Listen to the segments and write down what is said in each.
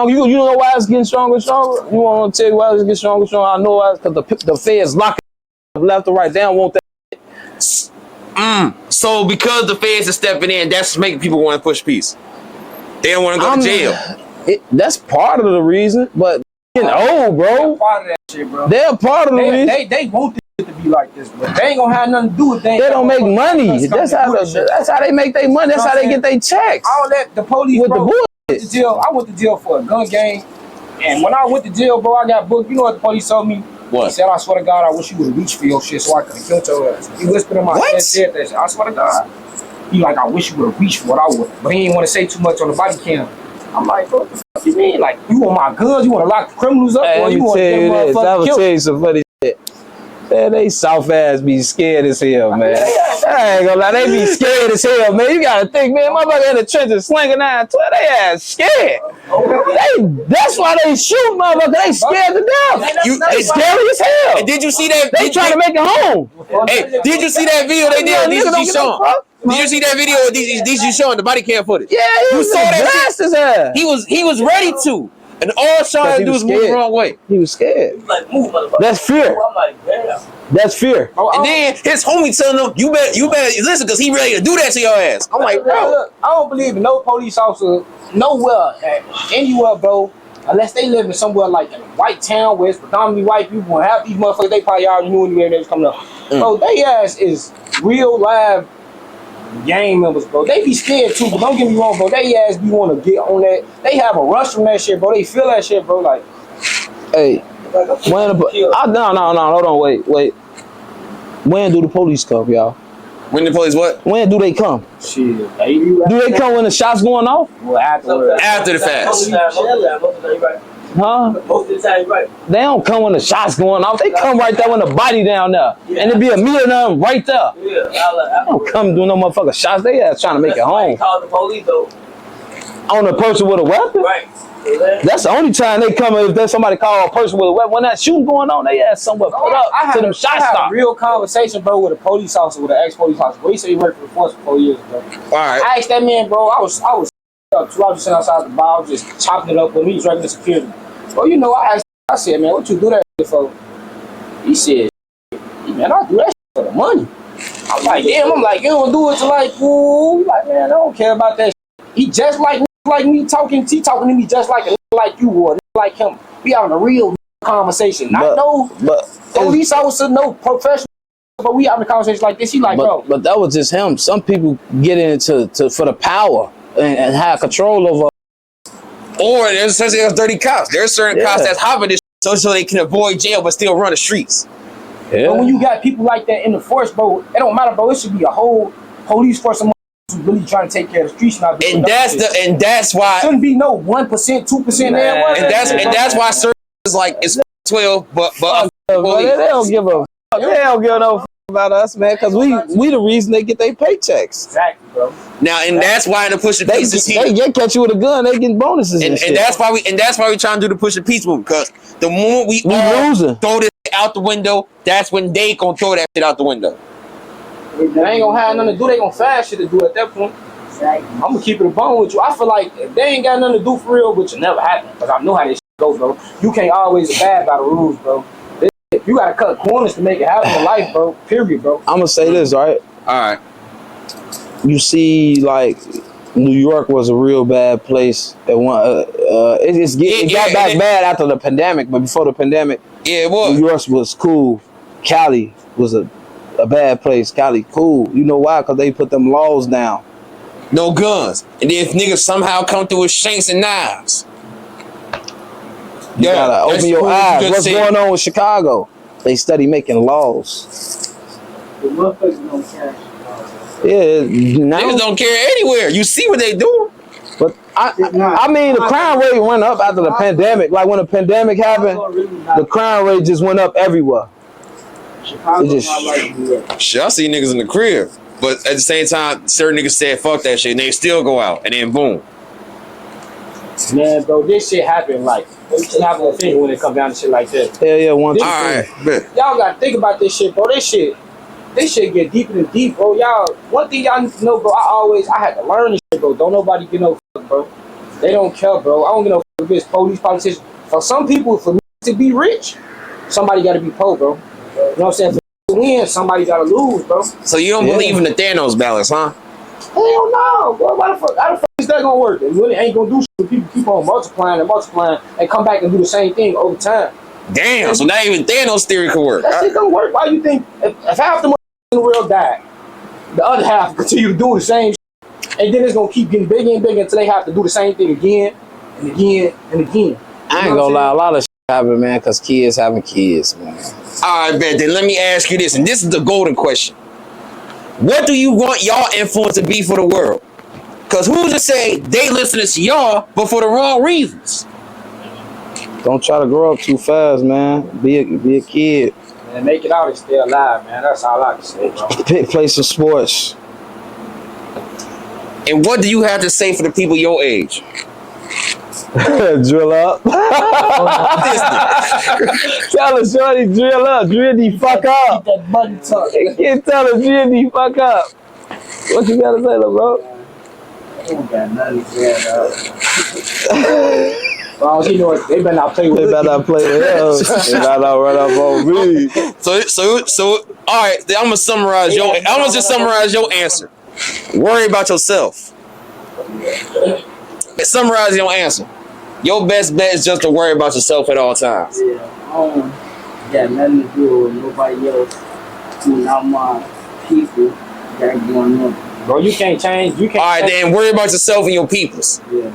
stronger. You know why it's getting stronger and stronger? You want to tell you why it's getting stronger and stronger? I know why. Because the feds locking left or right. They don't want that. So because the feds are stepping in, that's making people want to push peace. They don't want to go to jail. That's part of the reason, but getting old, bro. They're part of that shit, bro. They're part of the reason. They want this shit to be like this, but they ain't gonna have nothing to do with that. They don't make money. That's how they make their money. That's how they get their checks. All that, the police, with bro, the went to jail. I went to jail for a gun gang, and when I went to jail, bro, I got booked. You know what the police told me? What? He said, I swear to God, I wish you would have reached for your shit so I could have killed your ass. He whispered in my head, said that shit. I swear to God. He like, I wish you would have reached for what I would. But he didn't want to say too much on the body cam. I'm like, bro, what the fuck you mean? Like, you want my guns? You want to lock the criminals up? Hey, or you want to get motherfuckers killed? I will tell you some funny shit. Man, they soft ass be scared as hell, man. I ain't gonna lie, they be scared as hell, man. You gotta think, man, motherfucker in the trenches slinging 9-12, they ass scared. That's why they shoot, motherfucker. They scared to death. They scary as hell. And did you see that? They trying to make it home. Hey, did you see that video they did with DCG Shun? Did you see that video with DCG Shun, the body cam footage? Yeah, he was blast his ass. He was ready to. And all Sean had to do was move the wrong way. He was scared. He like, move, motherfucker. That's fear. I'm like, damn. That's fear. And then his homie telling him, you better listen, because he ready to do that to your ass. I'm like, bro. Look, I don't believe in no police officer, nowhere, anywhere, bro, unless they live in somewhere like in a white town where it's predominantly white people, and half these motherfuckers, they probably already knew anywhere they was coming up. Bro, they ass is real live gang members, bro. They be scared too, but don't get me wrong, bro. They ass be want to get on that. They have a rush from that shit, bro. They feel that shit, bro. Like, hey, when no, hold on, wait. When do the police come, y'all? When the police what? When do they come? Shit. Do they come when the shots going off? Well, after the fact. Huh? Most of the time, right. They don't come when the shots going off. They come right there when the body down there. Yeah. And it be a meal of them right there. Yeah, They don't come doing no motherfucking shots. They ass trying to make it home. Call the police, though. On a person with a weapon? Right. That's the only time they come if there's somebody call a person with a weapon. When that shooting going on, they ass somewhere put up to them shots stop. I had a real conversation, bro, with a police officer, with an ex-police officer. He said he worked for the force for 4 years, bro. All right. I asked that man, bro, I was up 2 hours sitting outside the bar, just chopping it up with me, drinking the security. Bro, you know, I said, man, what you do that shit for? He said, man, I do that shit for the money. I'm like, damn, I'm like, you don't do it to like, ooh. Like, man, I don't care about that shit. He just like me talking to me just like a like you would, like him. We having a real conversation. Not no police officer, no professional, but we having a conversation like this. He like, bro. But that was just him. Some people get into for the power and have control over. Or there's dirty cops. There's certain cops that's hopping this so they can avoid jail but still run the streets. Yeah. But when you got people like that in the force, bro, it don't matter, bro. It should be a whole police force of who's really trying to take care of the streets. And that's why it shouldn't be no 1%, 2% there. And that's why certain is like it's 12, but they don't give a fuck. They don't give no fuck about us, man, because we the reason they get their paychecks. Exactly, bro. Now, and that's why the push and peace is here. They get catch you with a gun, they getting bonuses and shit. that's why we trying to do the push and peace move, because the moment we losing. Throw this out the window, that's when they gonna throw that shit out the window. They ain't gonna have nothing to do. They gonna find shit to do at that point. Exactly. I'm gonna keep it a bone with you. I feel like if they ain't got nothing to do for real, which will never happen, because I know how this shit goes, bro. You can't always abide by the rules, bro. You gotta cut corners to make it happen in life, bro. Period, bro. I'm gonna say this, right? All right. You see, like, New York was a real bad place. It got back bad after the pandemic, but before the pandemic, it was. New York was cool. Cali was a bad place. Cali, cool. You know why? Because they put them laws down. No guns. And then if niggas somehow come through with shanks and knives. You gotta open your eyes. What's going on with Chicago? They study making laws. The motherfuckers don't care. Yeah, niggas don't care anywhere. You see what they do. But I mean, the crime rate went up after the pandemic. Like when the pandemic happened, the crime rate just went up everywhere. Shit, I see niggas in the crib, but at the same time, certain niggas said fuck that shit, and they still go out, and then boom. Man, bro, this shit happened like it's not gonna think when it comes down to shit like this. Hell yeah, one time. All right, y'all gotta think about this shit, bro. This shit get deeper and deep, bro. Y'all, one thing y'all need to know, bro. I had to learn this shit, bro. Don't nobody get no fuck, bro. They don't care, bro. I don't get no fuck with this police, politicians. For some people, for me to be rich, somebody got to be poor, bro. You know what I'm saying? For to win, somebody got to lose, bro. So you don't believe in the Thanos balance, huh? Hell no, bro. How the fuck is that gonna work? It really ain't gonna do shit. People keep on multiplying and come back and do the same thing over time. Damn, so not even Thanos theory could work. That shit don't work. Why you think if half the money in the world died, the other half continue to do the same shit, and then it's gonna keep getting bigger and bigger until they have to do the same thing again and again and again. I ain't gonna lie, a lot of shit happen, man, because kids having kids, man. All right, bet. Then let me ask you this, and this is the golden question. What do you want y'all influence to be for the world? Because who's to say they listening to y'all, but for the wrong reasons? Don't try to grow up too fast, man. Be a kid. And make it out and stay alive, man. That's all I can say, bro. Play some sports. And what do you have to say for the people your age? Drill up. Tell us, shorty, drill up. Drill the fuck up. Keep that button tucked. Can't tell us, drill the fuck up. What you gotta say, little bro? I don't got nothing to say, well, you know what? They better not play with They better not play with us. They better not run up on me. So, all right. I'm gonna summarize your. I'm gonna just summarize your answer. Worry about yourself. Summarize your answer. Your best bet is just to worry about yourself at all times. Yeah, got nothing to do with nobody else. Not my people that going on. Bro, you can't change. You can't. All right, then worry about yourself and your peoples. Yeah.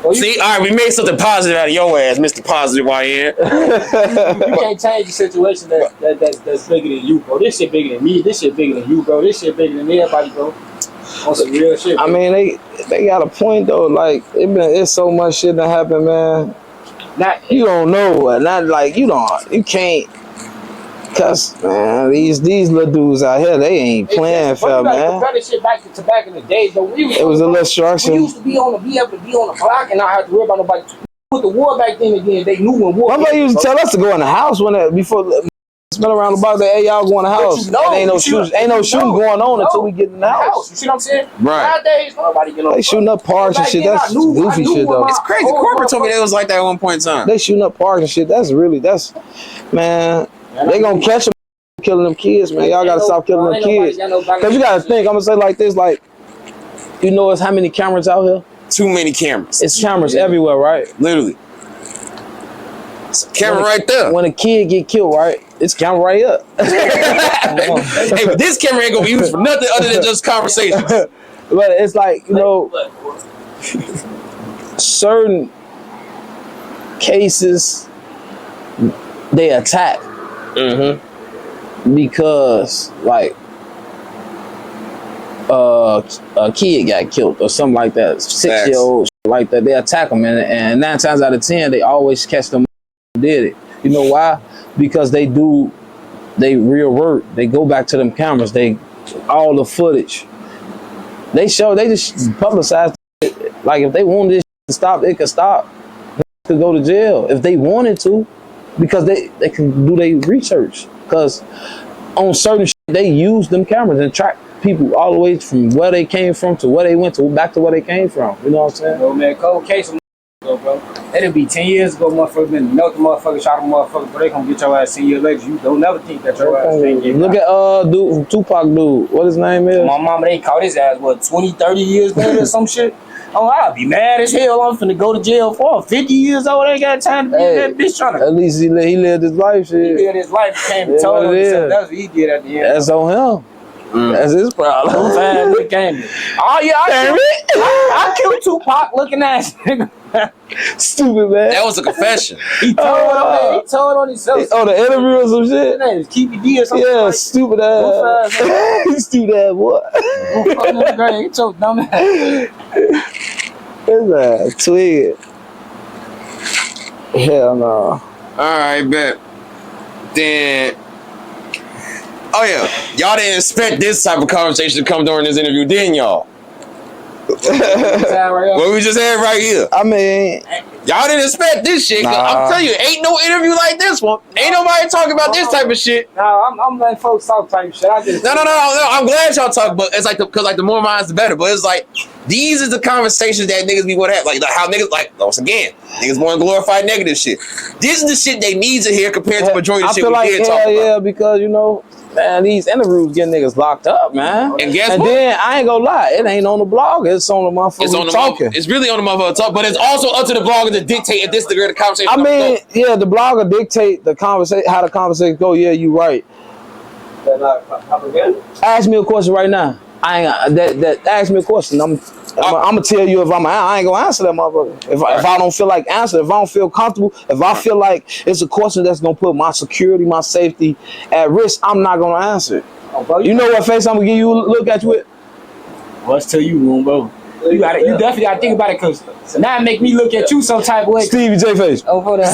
Bro, See, all right, we made something positive out of your ass, Mr. Positive YN. you can't change the situation that's bigger than you, bro. This shit bigger than me. This shit bigger than you, bro. This shit bigger than everybody, bro. On some real shit, bro. I mean, they got a point though. Like it's so much shit that happened, man. Not You don't know, not like you can't. Cause man, these little dudes out here, they ain't playing fair, man. Compare this shit back in the days, though. It was a little structure. We used to be able to be on the block and not have to worry about nobody. With the war back then again, they knew when war. Somebody used to tell us to go in the house before smell around the box. Hey, y'all go in the house. Ain't no shooting going on until we get in the house. You see what I'm saying? Right. Nowadays, nobody get no. They shooting up parks and shit. That's goofy shit though. It's crazy. Corporate told me they was like that at one point in time. They shooting up parks and shit. Man. They gonna catch them killing them kids, man. Y'all gotta stop killing them kids. Cause you gotta think. I'm gonna say like this, like, you know, it's how many cameras out here? Too many cameras. It's cameras everywhere, right? Literally. It's a camera right there. When a kid get killed, right? It's camera right up. Hey, but this camera ain't gonna be used for nothing other than just conversations. But it's like, you know, certain cases they attack. Because like a kid got killed or something like that, 6-year-old like that, they attack them and 9 times out of 10 they always catch them who did it. You know why? Because they real work. They go back to them cameras. All the footage. They just publicize it. Like if they wanted this to stop, it could stop. They could go to jail if they wanted to, because they can do their research. Because on certain shit, they use them cameras and track people all the way from where they came from to where they went to, back to where they came from. You know what I'm saying? Bro, man, cold case of bro. It'll be 10 years ago, motherfucker, been melt the motherfucker, shot a motherfucker, but they gonna get your ass 10 years later. You don't never think that your ass ain't get Look at dude, Tupac dude. What his name is? My mama, they caught his ass, 20, 30 years later or some shit? Oh, I'll be mad as hell. I'm finna go to jail for 50 years old. I ain't got time to be that bitch trying to. At least he lived his life, shit. He lived his life, came and told him himself. That's what he did at the end. That's on him. That's his problem. Oh yeah, I killed Tupac looking ass nigga. Stupid, man. That was a confession. He told on himself. Oh, the interview or some shit? His name is CPD or something. Yeah, like stupid ass. Stupid ass what? He told dumb ass. It's a twig. Hell no. All right, bet. Then, oh yeah, y'all didn't expect this type of conversation to come during this interview, didn't y'all? What we just had right here. I mean, y'all didn't expect this shit. Nah. I'm telling you, ain't no interview like this one. Ain't nobody talking about this type of shit. No, I'm letting folks talk type shit. No. I'm glad y'all talk, but it's like because the more minds, the better. But it's like These are the conversations that niggas be want to have. Like how niggas, like, once again, niggas want to glorify negative shit. This is the shit they need to hear compared to majority of the shit we did talk about. Yeah, because, you know, man, these interviews get niggas locked up, man. And guess what? Then, I ain't gonna lie, it ain't on the blog. It's on the motherfucker talking. It's really on the motherfucker talk, but it's also up to the blogger to dictate if this is the conversation. I mean, yeah, the blogger dictate the conversation, how the conversation go. Yeah, you right. Ask me a question right now. Ask me a question. I'm gonna tell you if I ain't gonna answer that motherfucker. If I don't feel like answering, if I don't feel comfortable, if I feel like it's a question that's gonna put my security, my safety at risk, I'm not gonna answer it. Oh, bro, you know what face I'm gonna give you a look at you with? What's to you, room, bro? You definitely gotta think about it, cause now it make me look at you some type of way. Stevie J face. Oh, hold on.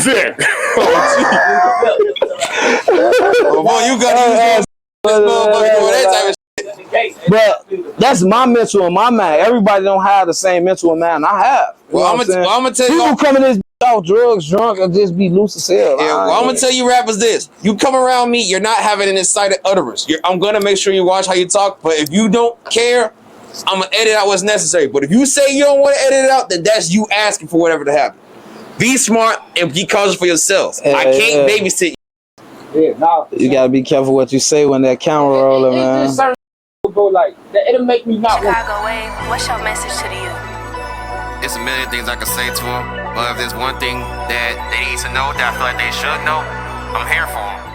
Oh, boy, you gotta use this motherfucker doing that type of shit. But that's my mental and my mind. Everybody don't have the same mental and mind I have. Well, I'm gonna tell you. People come in this off drugs, drunk, and just be loose as hell. Yeah, well, I'm gonna tell you rappers this. You come around me, you're not having an incited utterance. I'm gonna make sure you watch how you talk, but if you don't care, I'm gonna edit out what's necessary. But if you say you don't want to edit it out, then that's you asking for whatever to happen. Be smart and be cautious for yourself. I can't babysit you. Yeah, nah, you gotta be careful what you say when that camera rolling, man. Bro, like it'll make me not want. Chicago Wave, what's your message to the youth? It's a million things I can say to them, but if there's one thing that they need to know that I feel like they should know, I'm here for them.